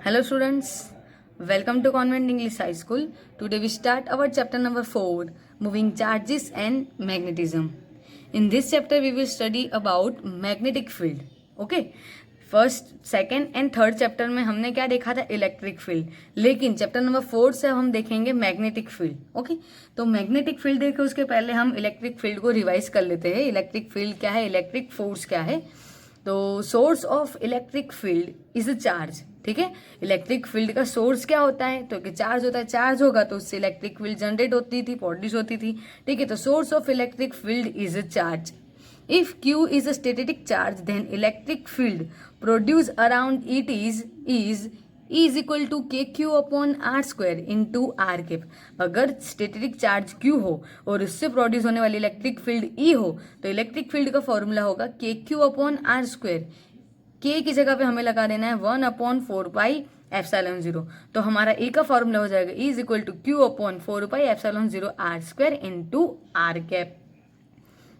Hello students, welcome to Convent English High School. Today we start our chapter number 4, Moving Charges and Magnetism. In this chapter we will study about magnetic field. Okay? First, second and third chapter में हमने क्या देखा था? Electric field. लेकिन chapter number 4 से हम देखेंगे magnetic field. Okay, तो मैग्नेटिक फील्ड देखे उसके पहले हम इलेक्ट्रिक फील्ड को रिवाइज कर लेते हैं. इलेक्ट्रिक फील्ड क्या है, इलेक्ट्रिक फोर्स क्या है. तो source of electric field is a charge. ठीक है, इलेक्ट्रिक फील्ड का सोर्स क्या होता है? तो कि चार्ज होता है. चार्ज होगा तो उससे इलेक्ट्रिक फील्ड जनरेट होती थी, प्रोड्यूस होती थी. ठीक है, तो source of electric field is a charge. If Q is a static charge, then electric field produced around it is E is equal to KQ upon R square into R cap. अगर static charge Q हो और उससे produce होने वाली electric field E हो तो electric field का formula होगा KQ upon R square. K की जगह पे हमें लगा देना है 1/4πε0. तो हमारा E का फॉर्मूला हो जाएगा E is equal to Q upon 4πε0 R square into R cap.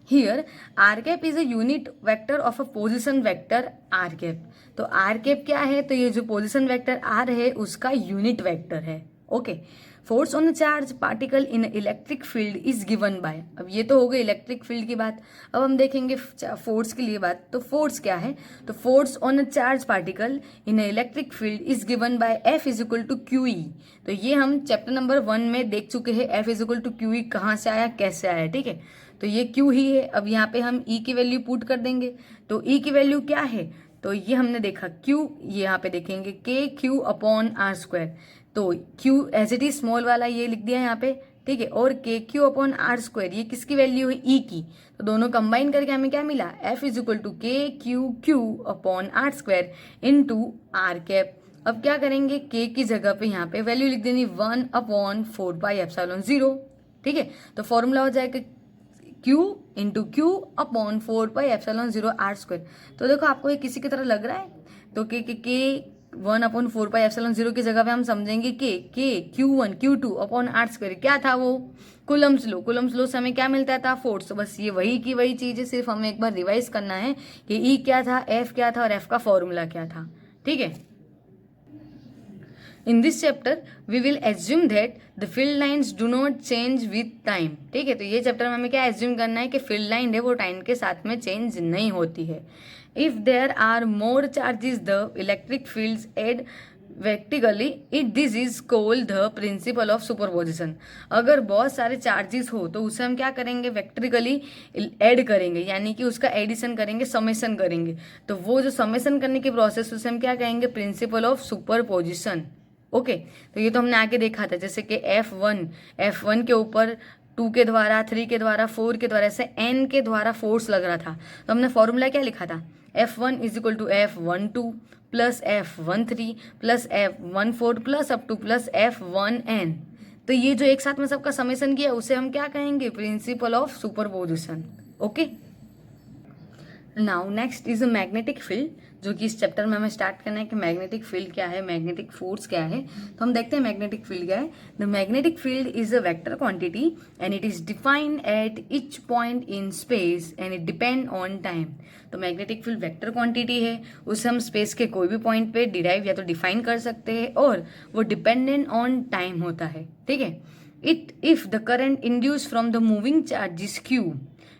Here r cap is a unit vector of a position vector r cap. तो r cap क्या है? तो ये जो पोजिशन वेक्टर r है उसका यूनिट वेक्टर है. Okay, force on charge particle in electric field is given bye. अब ये तो हो गई इलेक्ट्रिक फील्ड की बात. अब हम देखेंगे फोर्स के लिए बात. तो फोर्स क्या है? तो force on charge particle in electric field is given by F is equal to Q E. तो ये हम चैप्टर नंबर 1 में देख चुके हैं. F is equal to Q E कहाँ से आया, कैसे आया. ठीक है, तो ये Q ही है. अब यहाँ पे हम E की वैल्यू पुट कर देंगे. तो E की वैल्यू क्या है? तो ये हमने देखा Q, ये यहाँ पे देखेंगे KQ अपॉन R स्क्वायर. तो Q as it is small वाला ये लिख दिया यहाँ पे. ठीक है, और KQ अपॉन R स्क्वायर ये किसकी वैल्यू है? E की. तो दोनों कंबाइन करके हमें क्या मिला? F is equal to KQQ upon R square into R cap. अब क्या करेंगे? K की जगह पे यहाँ पे वैल्यू लिख देनी 1/4πε0. ठीक है, तो फॉर्मूला हो जाएगा Q into Q upon 4πε0 R square. तो देखो आपको ये किसी की तरह लग रहा है. तो के 1/4πε0 की जगह पे हम समझेंगे के Q1 Q2 upon R square. क्या था वो? कूलम्स लो. कूलम्स लो से हमें क्या मिलता था? फोर्स. तो बस ये वही की वही चीज है, सिर्फ हमें एक बार रिवाइज करना है कि E क्या था, F क्या था और F का फॉर्मूला क्या था. ठीक है, In this chapter, we will assume that the field lines do not change with time. ठीक है, तो ये चैप्टर में हमें क्या एज्यूम करना है कि फील्ड लाइन है वो टाइम के साथ में चेंज नहीं होती है. If there are more charges, the electric fields add vertically. This is called the principle of superposition. अगर बहुत सारे चार्जेस हो तो उसे हम क्या करेंगे? वेक्ट्रिकली ऐड करेंगे, यानी कि उसका एडिशन करेंगे, समेशन करेंगे. तो वो जो समेशन करने की प्रोसेस उसे हम क्या कहेंगे? Principle of superposition. ओके, तो ये तो हमने आगे देखा था. जैसे कि F1 के ऊपर 2 के द्वारा, 3 के द्वारा, 4 के द्वारा, ऐसे N के द्वारा फोर्स लग रहा था. तो हमने फॉर्मूला क्या लिखा था? F1 is equal to F12 plus F13 plus F14 plus up to plus F1N. तो ये जो एक साथ में सबका समेशन किया उसे हम क्या कहेंगे? Principle of superposition. Okay, now next is a magnetic field, जो कि इस चैप्टर में हमें स्टार्ट करना है कि मैग्नेटिक फील्ड क्या है, मैग्नेटिक फोर्स क्या है. तो हम देखते हैं मैग्नेटिक फील्ड क्या है. The magnetic field is a vector quantity and it is defined at each point in space and it depend on time. तो मैग्नेटिक फील्ड वेक्टर क्वांटिटी है, उसे हम स्पेस के कोई भी पॉइंट पे डिराइव या तो डिफाइन कर सकते हैं और वो डिपेंडेंट ऑन टाइम होता है. ठीक है, if the current induce from the moving charges Q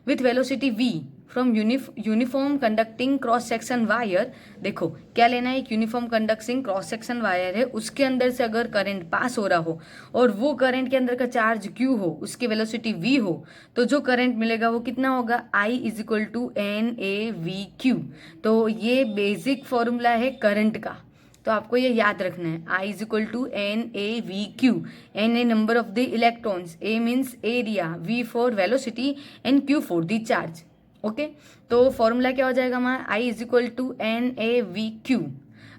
with velocity V from uniform conducting cross section wire. देखो क्या लेना है? एक uniform conducting cross section wire है, उसके अंदर से अगर करंट पास हो रहा हो और वो करंट के अंदर का चार्ज Q हो, उसकी वेलोसिटी V हो, तो जो करंट मिलेगा वो कितना होगा? I is equal to NAVQ. तो ये बेसिक फॉर्मूला है करंट का, तो आपको ये याद रखना है. I is equal to NAVQ. N number of the electrons, A means area, V for velocity and Q for the charge. Okay, तो फॉर्मूला क्या हो जाएगा हमारा? I is equal to NAVQ.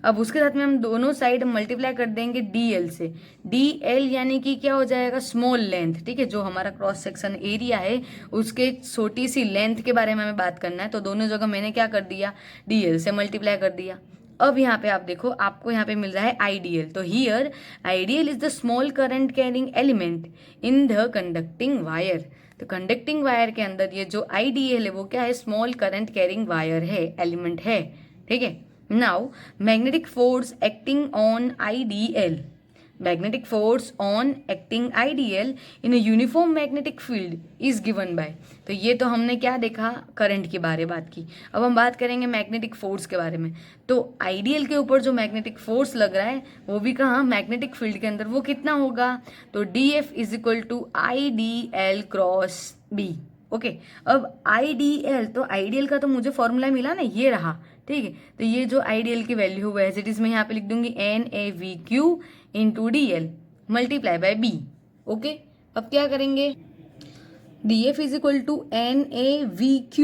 अब उसके साथ में हम दोनों साइड मल्टीप्लाई कर देंगे DL से. DL यानी कि क्या हो जाएगा? Small length. ठीक है, जो हमारा क्रॉस सेक्शन एरिया है उसके छोटी सी लेंथ के बारे में हमें बात करना है. तो दोनों जगह मैंने क्या कर दिया? DL से मल्टीप्लाई कर दिया. अब यहाँ पे आप देखो, आपको यहाँ पे मिल रहा है आइडियल. तो here ideal is the small current carrying element in the conducting wire. तो कंडक्टिंग वायर के अंदर ये जो आइडियल है वो क्या है? स्मॉल करंट कैरिंग वायर है, एलिमेंट है. ठीक है, Now, magnetic force acting on IDL. Magnetic force on acting IDL in a uniform magnetic field is given by. तो ये तो हमने क्या देखा, करंट के बारे बात की. अब हम बात करेंगे मैग्नेटिक फोर्स के बारे में. तो आइडियल के ऊपर जो मैग्नेटिक फोर्स लग रहा है वो भी कहाँ, मैग्नेटिक फील्ड के अंदर, वो कितना होगा, तो DF is equal to IDL cross B. Okay, अब आइडियल, तो आइडियल का तो मुझे फॉर्मूला मिला ना, ये रहा. ठीक है, तो ये जो आइडियल की वैल्यू हुआ एज इट इज मैं यहाँ पे लिख दूंगी NaVq into DL multiply by B. Okay, अब क्या करेंगे, DF is equal to NaVq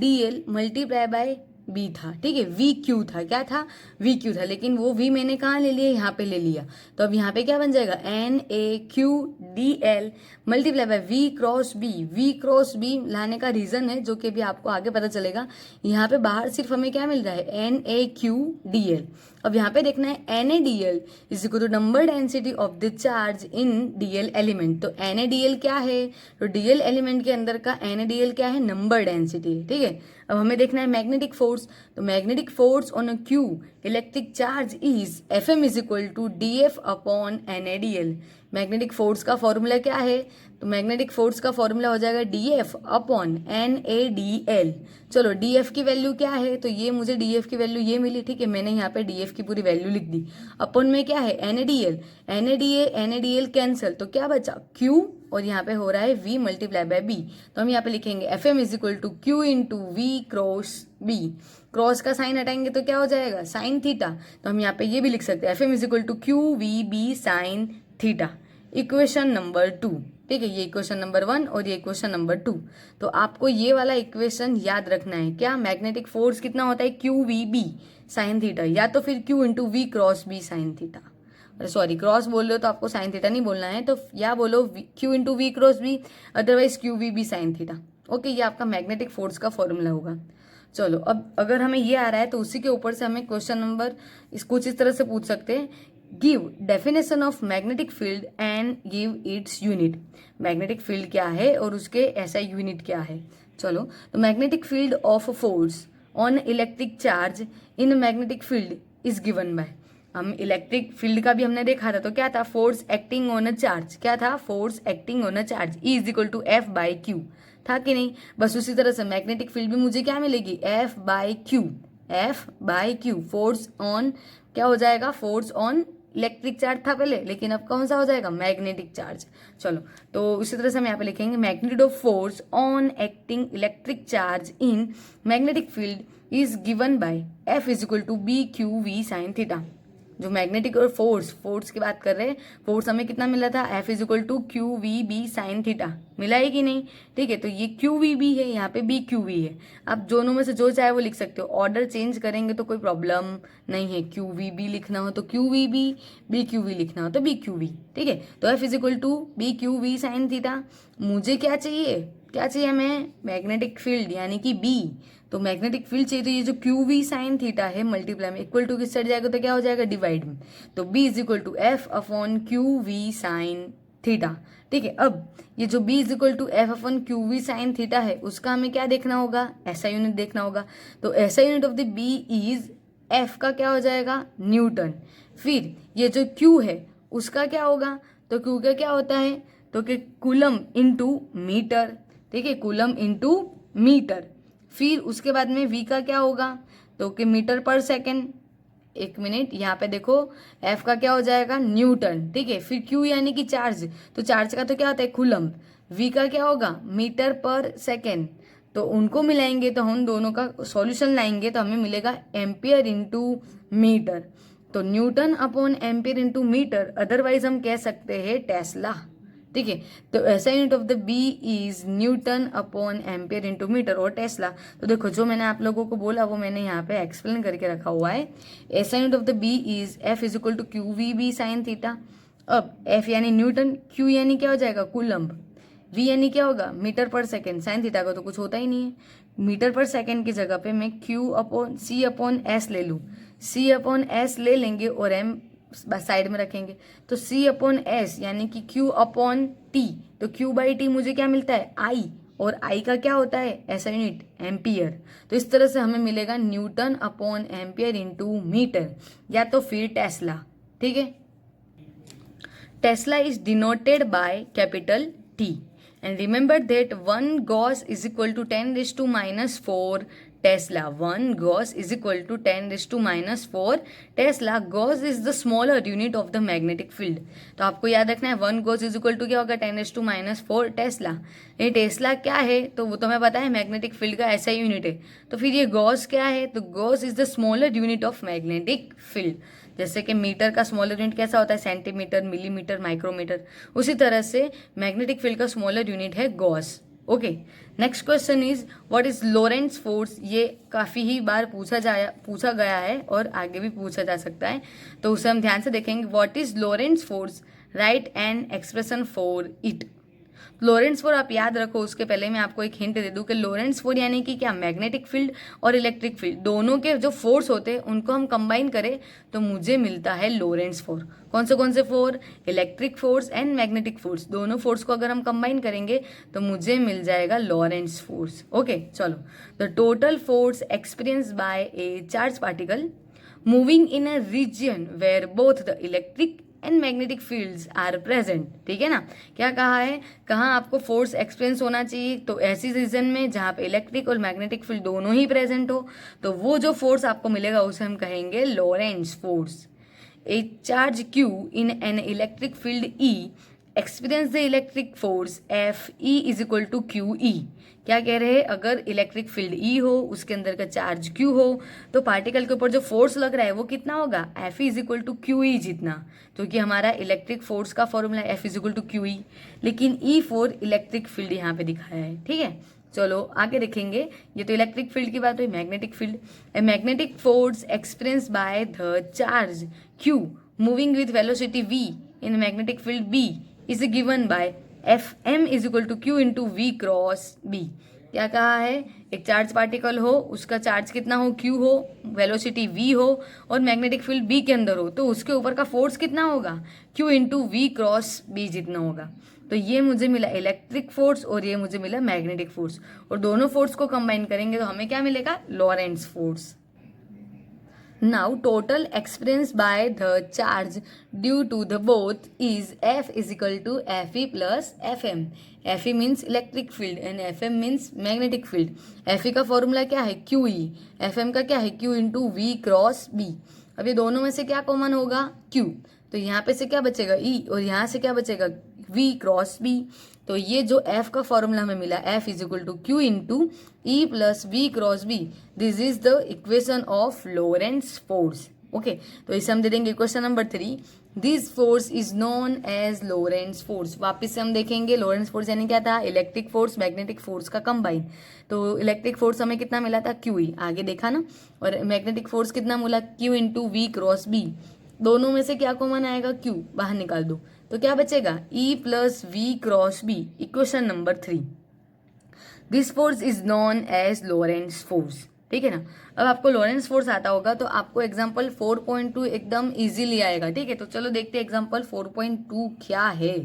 DL multiply by B था. ठीक है, VQ था, क्या था, VQ था, लेकिन वो V मैंने कहाँ ले लिया, यहाँ पे ले लिया. तो अब यहाँ पे क्या बन जाएगा, NaQDL multiply by V cross B. V cross B लाने का रीजन है जो कि भी आपको आगे पता चलेगा. यहाँ पे बाहर सिर्फ हमें क्या मिल रहा है, NaQDL. अब यहाँ पे देखना है NaDL is equal to number density of the charge in DL element. तो NaDL क्या है, तो DL एलिमेंट के अंदर का NaDL क्या है, नंबर डेंसिटी है. ठीक है, अब हमें देखना है मैग्नेटिक फोर्स. तो magnetic force on a Q electric charge is Fm is equal to DF upon NaDL. Magnetic force का फॉर्मूला क्या है, तो मैग्नेटिक फोर्स का फॉर्मूला हो जाएगा DF अपॉन NaDL. चलो DF की वैल्यू क्या है, तो ये मुझे DF की वैल्यू ये मिली. ठीक है, मैंने यहाँ पे DF की पूरी वैल्यू लिख दी. अपन में क्या है, NaDL. NaDL कैंसिल, तो क्या बचा, Q, और यहाँ पे हो रहा है V मल्टीप्लाई बाय B. तो हम यहाँ पे लिखेंगे Fm is equal to Q into V cross B. Cross का साइन हटाएंगे तो क्या हो जाएगा, साइन थीटा. तो हम यहाँ पे ये भी लिख सकते हैं Fm is equal to QVB sine theta. Equation number 2. ठीक है, ये इक्वेशन नंबर 1 और ये इक्वेशन नंबर 2. तो आपको ये वाला इक्वेशन याद रखना है, क्या, मैग्नेटिक फोर्स कितना होता है, QVB साइन थीटा, या तो फिर Q into V cross B sine theta. Sorry, cross बोल रहे हो तो आपको साइन थीटा नहीं बोलना है, तो या बोलो Q into V cross B, otherwise QVB sine theta. Okay, ये आपका मैग्नेटिक फोर्स का फॉर्मूला होगा. चलो, अब अगर हमें ये आ रहा है तो उसी के ऊपर से हमें क्वेश्चन नंबर कुछ इस तरह से पूछ सकते हैं, give definition of magnetic field and give its unit. Magnetic field क्या है और उसके ऐसा यूनिट क्या है. चलो, तो magnetic field of force on electric charge in magnetic field is given by. हम इलेक्ट्रिक फील्ड का भी हमने देखा था, तो क्या था, force acting on a charge. क्या था, force acting on a charge E is equal to F by Q था कि नहीं. बस उसी तरह से मैग्नेटिक फील्ड भी मुझे क्या मिलेगी, F by Q. Force on क्या हो जाएगा, फोर्स ऑन इलेक्ट्रिक चार्ज था पहले, लेकिन अब कौन सा हो जाएगा, मैग्नेटिक चार्ज. चलो, तो इसी तरह से हम यहाँ पे लिखेंगे magnitude of force on acting electric charge in magnetic field is given by F is equal to BQV sine theta. जो मैग्नेटिक और फोर्स की बात कर रहे हैं, फोर्स हमें कितना मिला था, F is equal to QVB sine theta. मिला है कि नहीं. ठीक है, तो ये QVB है, यहाँ पे BQV है. आप दोनों में से जो चाहे वो लिख सकते हो, ऑर्डर चेंज करेंगे तो कोई प्रॉब्लम नहीं है. QVB लिखना हो तो QVB, BQV लिखना हो तो BQV. ठीक है, तो F is equal to BQV sine theta. मुझे क्या चाहिए हमें, मैग्नेटिक फील्ड यानी कि B. तो मैग्नेटिक फील्ड चाहिए, तो ये जो QV साइन थीटा है मल्टीप्लाई में इक्वल टू किस साइड जाएगा, तो क्या हो जाएगा, डिवाइड में. तो B is equal to F upon QV sine theta. ठीक है, अब ये जो B is equal to F upon QV sine theta है उसका हमें क्या देखना होगा, ऐसा यूनिट देखना होगा. तो ऐसा unit of the B is F का क्या हो जाएगा, न्यूटन. फिर ये जो Q है उसका क्या होगा, तो Q का क्या होता है, तो कि कूलम इंटू मीटर. ठीक है, कूलम इंटू मीटर. फिर उसके बाद में V का क्या होगा, तो कि मीटर पर सेकेंड. एक मिनट, यहाँ पे देखो F का क्या हो जाएगा, न्यूटन. ठीक है, फिर Q यानी कि चार्ज, तो चार्ज का तो क्या होता है, कूलम. V का क्या होगा, मीटर पर सेकेंड. तो उनको मिलाएंगे तो हम दोनों का सॉल्यूशन लाएंगे तो हमें मिलेगा एम्पियर इंटू मीटर. तो newton upon ampere into metre, otherwise हम कह सकते हैं टेस्ला. ठीक है, तो ऐसा unit of the B is newton upon ampere into metre और टेस्ला. तो देखो, जो मैंने आप लोगों को बोला वो मैंने यहाँ पे एक्सप्लेन करके रखा हुआ है. ऐसा unit of the B is F is equal to QVB sine theta. अब F यानी न्यूटन, Q यानी क्या हो जाएगा, कूलम्ब, V यानी क्या होगा, मीटर पर सेकेंड. साइन थीटा का तो कुछ होता ही नहीं है. मीटर पर सेकेंड की जगह पे मैं C अपॉन S ले लूँ. C अपॉन S ले लेंगे और M साइड में रखेंगे. तो C अपॉन S यानी कि Q अपॉन T. तो Q बाई T मुझे क्या मिलता है, I, और आई का क्या होता है ऐसा यूनिट एम्पियर। तो इस तरह से हमें मिलेगा newton upon ampere into metre या तो फिर टेस्ला। ठीक है, tesla is denoted by capital T and remember that 1 Gauss is equal to 10 raised to minus 4 Tesla. 1 Gauss is equal to 10 raised to minus 4 Tesla. Gauss is the smaller unit of the magnetic field. तो आपको याद रखना है 1 Gauss is equal to क्या होगा 10 raised to minus 4 Tesla. ये Tesla क्या है तो वो तो हमें पता है मैग्नेटिक फील्ड का ऐसा यूनिट है। तो फिर ये गॉस क्या है तो Gauss is the smaller unit of magnetic field. जैसे कि मीटर का स्मॉलर यूनिट कैसा होता है सेंटीमीटर, मिलीमीटर, माइक्रोमीटर, उसी तरह से मैग्नेटिक फील्ड का स्मॉलर यूनिट है gauss. Okay, next question is what is Lorentz force. ये काफ़ी ही बार पूछा गया है और आगे भी पूछा जा सकता है, तो उसे हम ध्यान से देखेंगे। What is Lorentz force, right an expression for it. Lorentz force आप याद रखो, उसके पहले मैं आपको एक हिंट दे दूं कि लोरेंट्ज फोर्स यानी कि क्या मैग्नेटिक फील्ड और इलेक्ट्रिक फील्ड दोनों के जो फोर्स होते हैं उनको हम कंबाइन करें तो मुझे मिलता है लोरेंट्ज फोर्स। कौन से force, electric force and magnetic force, दोनों फोर्स को अगर हम कंबाइन करेंगे तो मुझे मिल जाएगा लोरेंट्ज फोर्स। ओके चलो, the total force experience by a charge particle moving in a region where both the electric and magnetic fields are present. ठीक है ना, क्या कहा है, कहाँ आपको फोर्स एक्सपीरियंस होना चाहिए तो ऐसी रीजन में जहाँ पे इलेक्ट्रिक और मैग्नेटिक फील्ड दोनों ही प्रेजेंट हो, तो वो जो फोर्स आपको मिलेगा उसे हम कहेंगे Lorentz force. A charge Q in an electric field E experience the electric force F E is equal to QE। क्या कह रहे हैं, अगर इलेक्ट्रिक फील्ड E हो, उसके अंदर का चार्ज Q हो, तो पार्टिकल के ऊपर जो फोर्स लग रहा है वो कितना होगा, F is equal to QE जितना, क्योंकि हमारा इलेक्ट्रिक फोर्स का formula F is equal to QE, लेकिन E फॉर इलेक्ट्रिक फील्ड यहाँ पे दिखाया है। ठीक है, चलो आगे देखेंगे। ये तो इलेक्ट्रिक फील्ड की बात हुई। Magnetic field, a magnetic force experience by the charge Q moving with velocity V in magnetic field B is given by Fm is equal to Q into V cross B। क्या कहा है, एक charge particle हो, उसका charge कितना हो, Q हो, velocity V हो और मैग्नेटिक फील्ड B के अंदर हो, तो उसके ऊपर का फोर्स कितना होगा, Q into V cross B जितना होगा। तो ये मुझे मिला इलेक्ट्रिक फोर्स और ये मुझे मिला मैग्नेटिक फोर्स, और दोनों फोर्स को कंबाइन करेंगे तो हमें क्या मिलेगा, Lorentz force. Now total experience by the charge due to the both is F is equal to Fe plus Fm। Fe means electric field and Fm means magnetic field. Fe का formula क्या है QE, Fm का क्या है Q into V cross B। अब ये दोनों में से क्या कॉमन होगा, Q, तो यहाँ पे से क्या बचेगा E और यहाँ से क्या बचेगा V क्रॉस B। तो ये जो F का फॉर्मूला हमें मिला F is equal to Q into E plus V cross B, this is the equation of Lorentz force. Okay, तो इसे हम दे देंगे equation number 3, this force is known as Lorentz force. वापस से हम देखेंगे लोरेंट्ज फोर्स यानी क्या था, इलेक्ट्रिक फोर्स मैग्नेटिक फोर्स का कंबाइन। तो इलेक्ट्रिक फोर्स हमें कितना मिला था, QE, आगे देखा ना, और मैग्नेटिक फोर्स कितना मिला, Q into V cross B। दोनों में से क्या कॉमन आएगा, Q बाहर निकाल दो, तो क्या बचेगा, E plus V cross B। Equation number 3, this force is known as Lorentz force. ठीक है ना, अब आपको लोरेंट्ज फोर्स आता होगा तो आपको एग्जाम्पल 4.2 एकदम इजीली आएगा। ठीक है, तो चलो देखते हैं एग्जाम्पल 4.2 क्या है।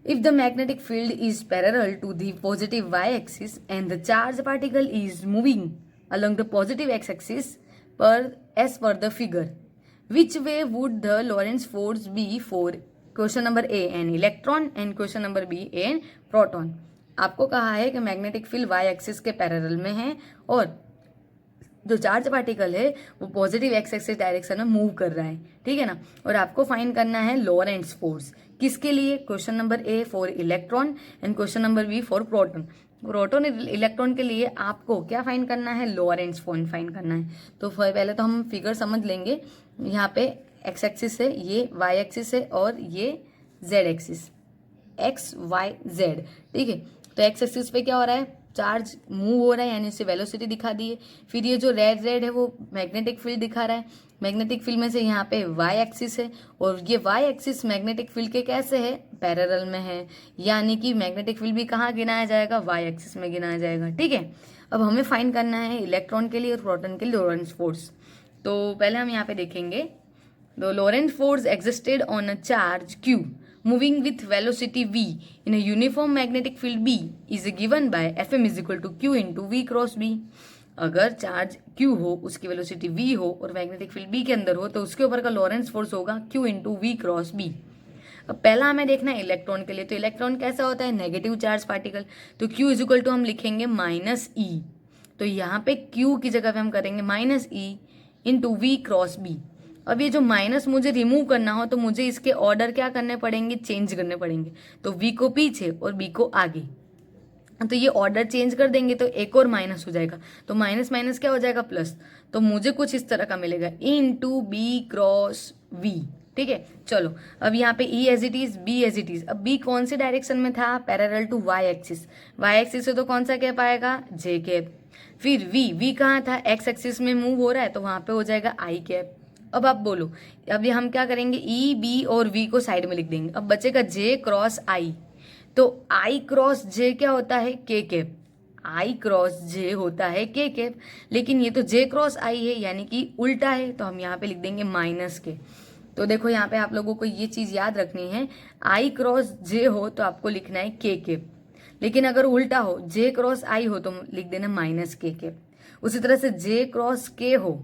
If the magnetic field is parallel to the positive y axis and the charge particle is moving along the positive x axis as per the figure, which way would the Lorentz force be for question number A an electron and question number B an proton। आपको कहा है कि magnetic field y axis के parallel में है और जो charge particle है वो पॉजिटिव एक्स एक्सिस डायरेक्शन में मूव कर रहा है। ठीक है ना, और आपको फाइंड करना है लोरेंट्ज फोर्स किसके लिए, question number A for electron and question number B for proton. Proton electron के लिए आपको क्या फाइंड करना है, लोरेंट्ज फोर्स फाइंड करना है। तो पहले तो हम फिगर समझ लेंगे। यहाँ पे एक्स एक्सिस है, ये वाई एक्सिस है और ये Z axis, X Y Z. ठीक है, तो एक्स एक्सिस पे क्या हो रहा है, चार्ज मूव हो रहा है यानी इससे वेलोसिटी दिखा दी है। फिर ये जो रेड रेड है वो मैग्नेटिक फील्ड दिखा रहा है। मैग्नेटिक फील्ड में से यहाँ पे वाई एक्सिस है और ये वाई एक्सिस मैग्नेटिक फील्ड के कैसे है, पैरेलल में है, यानी कि मैग्नेटिक फील्ड भी कहाँ गिनाया जाएगा, वाई एक्सिस में गिनाया जाएगा। ठीक है, अब हमें फाइंड करना है इलेक्ट्रॉन के लिए और प्रोटॉन के लिए लोरेंट्ज फोर्स। तो पहले हम यहाँ पे देखेंगे, the Lorentz force existed on a charge Q moving with velocity v in a uniform magnetic field b is given by Fm is equal to q into v cross b। अगर charge q हो, उसकी velocity v हो और magnetic field b के अंदर हो, तो उसके ऊपर का लॉरेंस फोर्स होगा q into V cross b। अब पहला हमें देखना है इलेक्ट्रॉन के लिए, तो इलेक्ट्रॉन कैसा होता है, नेगेटिव चार्ज पार्टिकल, तो q इज इक्वल टू हम लिखेंगे माइनस ई, तो यहाँ पे q की जगह पे हम करेंगे minus E into V cross B. अब ये जो माइनस मुझे रिमूव करना हो तो मुझे इसके ऑर्डर क्या करने पड़ेंगे, चेंज करने पड़ेंगे, तो v को पीछे और b को आगे, तो ये ऑर्डर चेंज कर देंगे तो एक और माइनस हो जाएगा, तो माइनस माइनस क्या हो जाएगा प्लस, तो मुझे कुछ इस तरह का मिलेगा इंटू बी क्रॉस वी। ठीक है, चलो अब यहाँ पे E as it is, B as it is. अब B कौन से डायरेक्शन में था, parallel to y axis, y axis से तो कौन सा कैप आएगा, J कैप। फिर V कहाँ था, x एक्सिस में मूव हो रहा है तो वहाँ पे हो जाएगा I कैप। अब आप बोलो, अब ये हम क्या करेंगे, E B और V को साइड में लिख देंगे, अब बचेगा J क्रॉस I, तो I क्रॉस J क्या होता है, K cap, I cross J होता है K कैप, लेकिन ये तो J क्रॉस I है यानी कि उल्टा है, तो हम यहाँ पे लिख देंगे माइनस के। तो देखो यहाँ पे आप लोगों को ये चीज़ याद रखनी है, I क्रॉस J हो तो आपको लिखना है K कैप, लेकिन अगर उल्टा हो J क्रॉस I हो तो लिख देना माइनस K कैप। उसी तरह से J क्रॉस K हो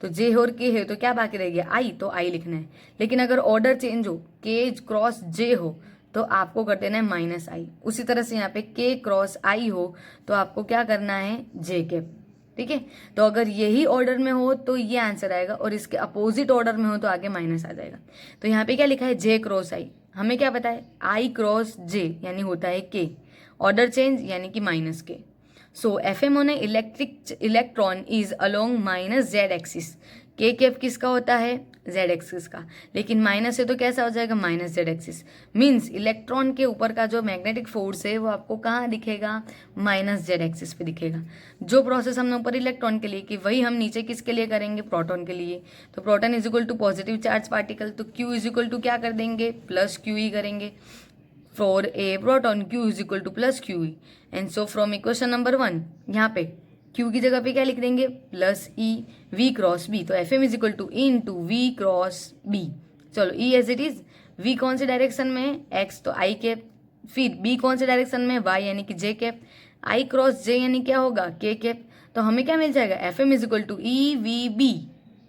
तो J और K है तो क्या बाकी रह गया, I, तो I लिखना है, लेकिन अगर ऑर्डर चेंज हो, K क्रॉस J हो तो आपको कर देना है माइनस I। उसी तरह से यहाँ पे K क्रॉस I हो तो आपको क्या करना है, J कैप। ठीक है, तो अगर यही ऑर्डर में हो तो ये आंसर आएगा, और इसके अपोजिट ऑर्डर में हो तो आगे माइनस आ जाएगा। तो यहाँ पे क्या लिखा है, J क्रॉस I, हमें क्या पता है I क्रॉस J यानी होता है K, ऑर्डर चेंज यानी कि minus K। So Fm on electric electron is along minus Z axis, K cap किसका होता है, Z एक्सिस का, लेकिन माइनस है तो कैसा हो जाएगा, minus Z axis. Means electron के ऊपर का जो मैग्नेटिक फोर्स है वो आपको कहाँ दिखेगा, माइनस Z एक्सिस पे दिखेगा। जो प्रोसेस हमने ऊपर इलेक्ट्रॉन के लिए की वही हम नीचे किसके लिए करेंगे, प्रोटॉन के लिए। तो proton is equal to positive charge particle, तो Q इज इक्वल टू क्या कर देंगे, प्लस Q ही करेंगे। For a proton Q is equal to plus Q E, and so from equation number 1 यहाँ पे Q की जगह पे क्या लिख देंगे, plus E V cross B, तो Fm is equal to into V cross B। चलो E as it is, V कौन से डायरेक्शन में है, X, तो I कैप, फिर B कौन से डायरेक्शन में है, Y यानी कि J cap, I cross J यानी क्या होगा, K कैप, तो हमें क्या मिल जाएगा, Fm is equal to EVB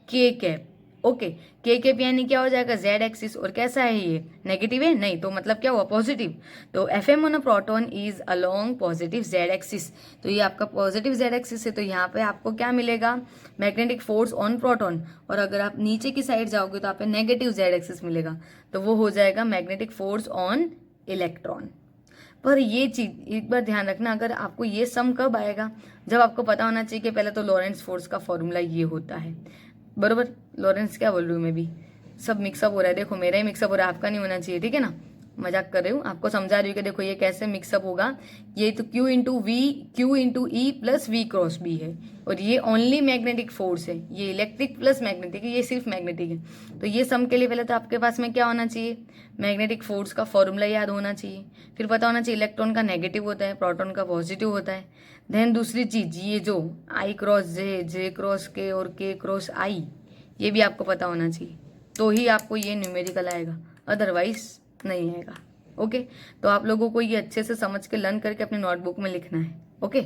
K cap. Okay, K cap यानी क्या हो जाएगा, Z एक्सिस, और कैसा है ये, नेगेटिव है, नहीं तो मतलब क्या हुआ, पॉजिटिव, तो Fm on a proton is along positive Z axis, तो ये आपका पॉजिटिव Z एक्सिस है, तो यहाँ पे आपको क्या मिलेगा, मैग्नेटिक फोर्स ऑन प्रोटॉन, और अगर आप नीचे की साइड जाओगे तो आपको नेगेटिव Z एक्सिस मिलेगा, तो वो हो जाएगा मैग्नेटिक फोर्स ऑन इलेक्ट्रॉन। पर ये चीज एक बार ध्यान रखना, अगर आपको ये सम कब आएगा, जब आपको पता होना चाहिए कि पहले तो लॉरेंस फोर्स का फॉर्मूला ये होता है, बरोबर। लॉरेंस क्या बोल रही हूँ मैं भी, सब मिक्सअप हो रहा है, देखो मेरा ही मिक्सअप हो रहा है, आपका नहीं होना चाहिए, ठीक है ना, मजाक कर रही हूँ, आपको समझा रही हूँ कि देखो ये कैसे मिक्सअप होगा। ये तो Q into E plus V cross B है, और ये ओनली मैग्नेटिक फोर्स है, ये इलेक्ट्रिक प्लस मैग्नेटिक है, ये सिर्फ मैग्नेटिक है। तो ये सम के लिए पहले तो आपके पास में क्या होना चाहिए, मैग्नेटिक फोर्स का फॉर्मूला याद होना चाहिए, फिर पता होना चाहिए इलेक्ट्रॉन का नेगेटिव होता है, प्रोटॉन का पॉजिटिव होता है। देन दूसरी चीज ये जो I cross J, J cross K और K क्रॉस I, ये भी आपको पता होना चाहिए, तो ही आपको ये न्यूमेरिकल आएगा, अदरवाइज नहीं आएगा। ओके, तो आप लोगों को ये अच्छे से समझ के लर्न करके अपने नोटबुक में लिखना है। ओके।